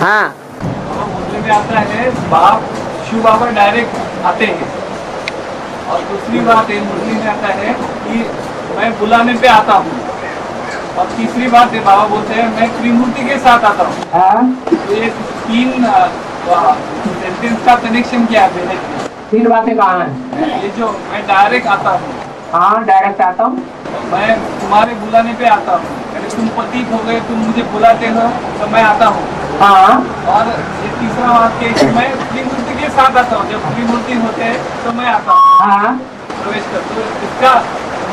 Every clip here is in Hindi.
हाँ मुस्लिम में आता है बाप शिव बाबा डायरेक्ट आते हैं, और दूसरी बात है मुस्लिम में आता है कि मैं बुलाने पे आता हूँ, और तीसरी बात है बाबा बोलते हैं मैं त्रिमूर्ति के साथ आता हूँ। तो ये तीन सेंटेंस का कनेक्शन क्या है? तीन बातें कहाँ हैं? ये जो मैं डायरेक्ट आता हूँ, हाँ डायरेक्ट आता हूँ, मैं तुम्हारे बुलाने पे आता हूँ, अगर तुम पतित हो गए तुम मुझे बुलाते हो तो मैं आता हूँ। हाँ और ये तीसरा वाक्य है कि मैं त्रिमूर्ति के साथ आता हूँ, जब त्रिमूर्ति होते हैं तो मैं आता हूँ हाँ। प्रवेश कर। तो इसका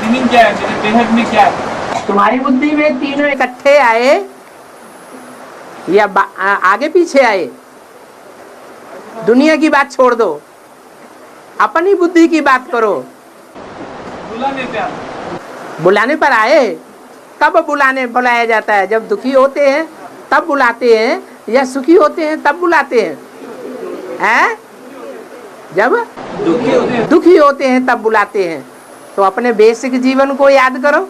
मीनिंग क्या है, मेरे बेहद में क्या है? तुम्हारी बुद्धि में तीनों इकट्ठे आए या आगे पीछे आए? दुनिया की बात छोड़ दो, अपनी बुद्धि की बात करो। बुलाने पे आता। बुलाने पर आए। कब बुलाया जाता है? जब दुखी होते हैं तब बुलाते हैं, या सुखी होते हैं तब बुलाते हैं? जब दुखी होते हैं तब बुलाते हैं। तो अपने बेसिक जीवन को याद करो।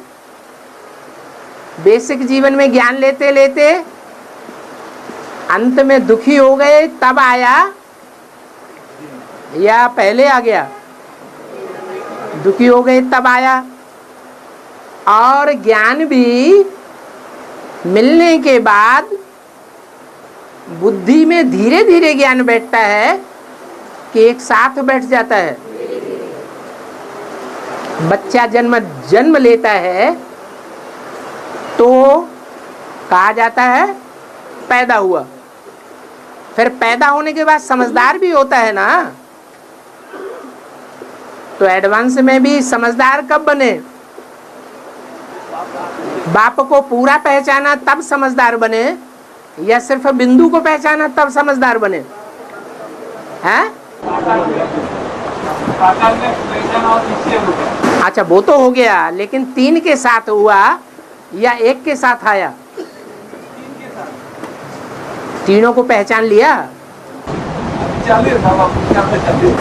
बेसिक जीवन में ज्ञान लेते लेते अंत में दुखी हो गए तब आया या पहले आ गया? दुखी हो गए तब आया। और ज्ञान भी मिलने के बाद बुद्धि में धीरे धीरे ज्ञान बैठता है कि एक साथ बैठ जाता है। बच्चा जन्म लेता है तो कहा जाता है पैदा हुआ। फिर पैदा होने के बाद समझदार भी होता है ना। तो एडवांस में भी समझदार कब बने? बाप को पूरा पहचाना तब समझदार बने, या सिर्फ बिंदु को पहचाना तब समझदार बने? हैं? अच्छा वो तो हो गया, लेकिन तीन के साथ हुआ या एक के साथ आया? तीनों को पहचान लिया।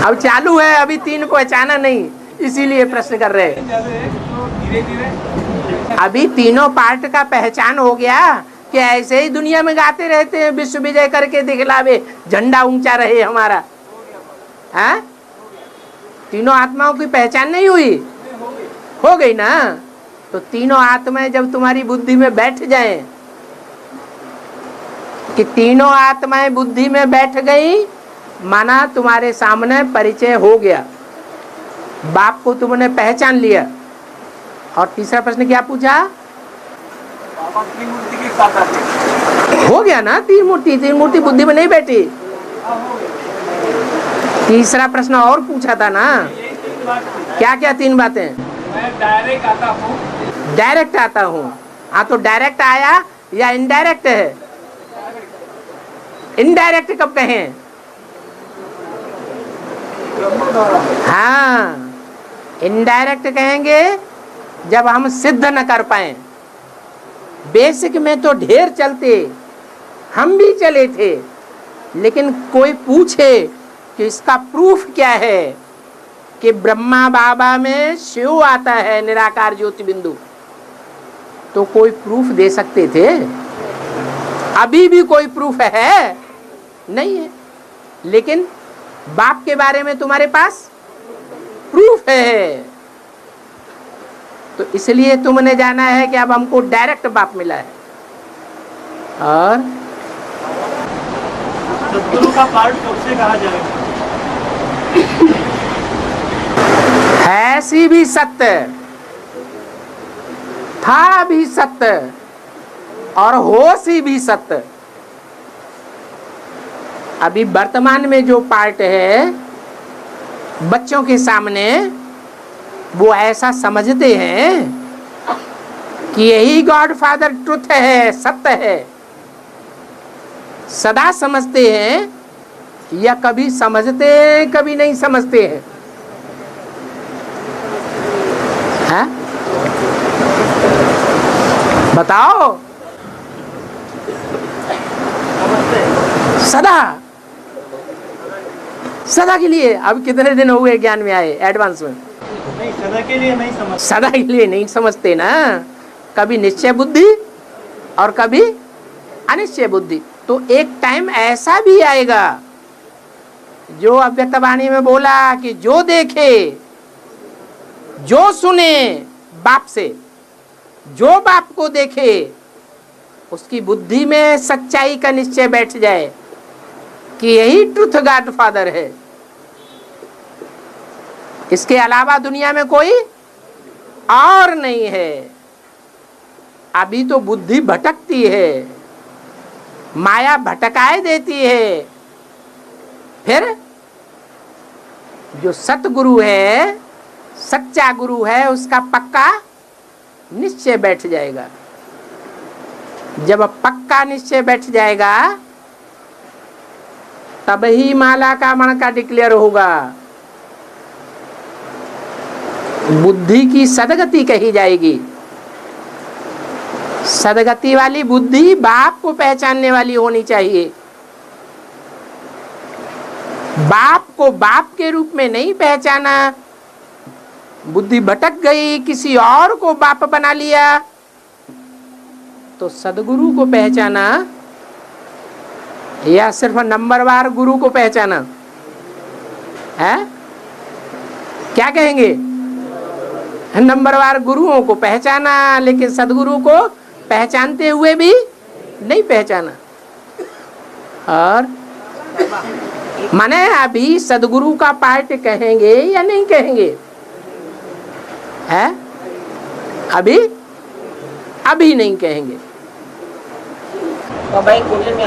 अब चालू है, अभी तीन को पहचाना नहीं, इसीलिए प्रश्न कर रहे हैं। अभी तीनों पार्ट का पहचान हो गया कि ऐसे ही दुनिया में गाते रहते हैं, विश्व विजय करके दिखलावे, झंडा ऊंचा रहे हमारा। हैं? तीनों आत्माओं की पहचान नहीं हुई? हो गई ना। तो तीनों आत्माएं जब तुम्हारी बुद्धि में बैठ जाएं, कि तीनों आत्माएं बुद्धि में बैठ गई, माना तुम्हारे सामने परिचय हो गया, बाप को तुमने पहचान लिया। और तीसरा प्रश्न क्या पूछा? हो गया ना। तीन मूर्ति बुद्धि में नहीं बैठी। तीसरा प्रश्न और पूछा था ना, क्या क्या तीन बातें? मैं डायरेक्ट आता हूँ। डायरेक्ट आता हूँ। हाँ तो डायरेक्ट आया या इनडायरेक्ट है? इनडायरेक्ट कब कहें? हाँ इनडायरेक्ट कहेंगे जब हम सिद्ध न कर पाए। बेसिक में तो ढेर चलते, हम भी चले थे, लेकिन कोई पूछे कि इसका प्रूफ क्या है कि ब्रह्मा बाबा में शिव आता है निराकार ज्योति बिंदु, तो कोई प्रूफ दे सकते थे। अभी भी कोई प्रूफ है नहीं है, लेकिन बाप के बारे में तुम्हारे पास प्रूफ है। तो इसलिए तुमने जाना है कि अब हमको डायरेक्ट बाप मिला है। और सद्गुरु का पार्ट कब से कहा जाएगा? है सी भी सत्य, था भी सत्य, और हो सी भी सत्य। अभी वर्तमान में जो पार्ट है बच्चों के सामने, वो ऐसा समझते हैं कि यही गॉड फादर ट्रुथ है, सत्य है। सदा समझते हैं या कभी समझते कभी नहीं समझते हैं? है? बताओ। सदा के लिए। अब कितने दिन हो गए ज्ञान में आए एडवांस में? नहीं, सदा के लिए नहीं समझते। सदा के लिए नहीं समझते ना। कभी निश्चय बुद्धि और कभी अनिश्चय बुद्धि। तो एक टाइम ऐसा भी आएगा जो अव्यक्तवाणी में बोला कि जो देखे, जो सुने बाप से, जो बाप को देखे, उसकी बुद्धि में सच्चाई का निश्चय बैठ जाए कि यही ट्रुथ गॉड फादर है, इसके अलावा दुनिया में कोई और नहीं है। अभी तो बुद्धि भटकती है, माया भटकाए देती है। फिर जो सतगुरु है, सच्चा गुरु है, उसका पक्का निश्चय बैठ जाएगा। जब पक्का निश्चय बैठ जाएगा तब ही माला का मन का डिक्लेयर होगा। बुद्धि की सदगति कही जाएगी। सदगति वाली बुद्धि बाप को पहचानने वाली होनी चाहिए। बाप को बाप के रूप में नहीं पहचाना, बुद्धि भटक गई, किसी और को बाप बना लिया, तो सदगुरु को पहचाना या सिर्फ नंबरवार गुरु को पहचाना है? क्या कहेंगे? नंबरवार गुरुओं को पहचाना, लेकिन सदगुरु को पहचानते हुए भी नहीं पहचाना। और माने अभी सदगुरु का पार्ट कहेंगे या नहीं कहेंगे? है? अभी नहीं कहेंगे। तो भाई कुंडली में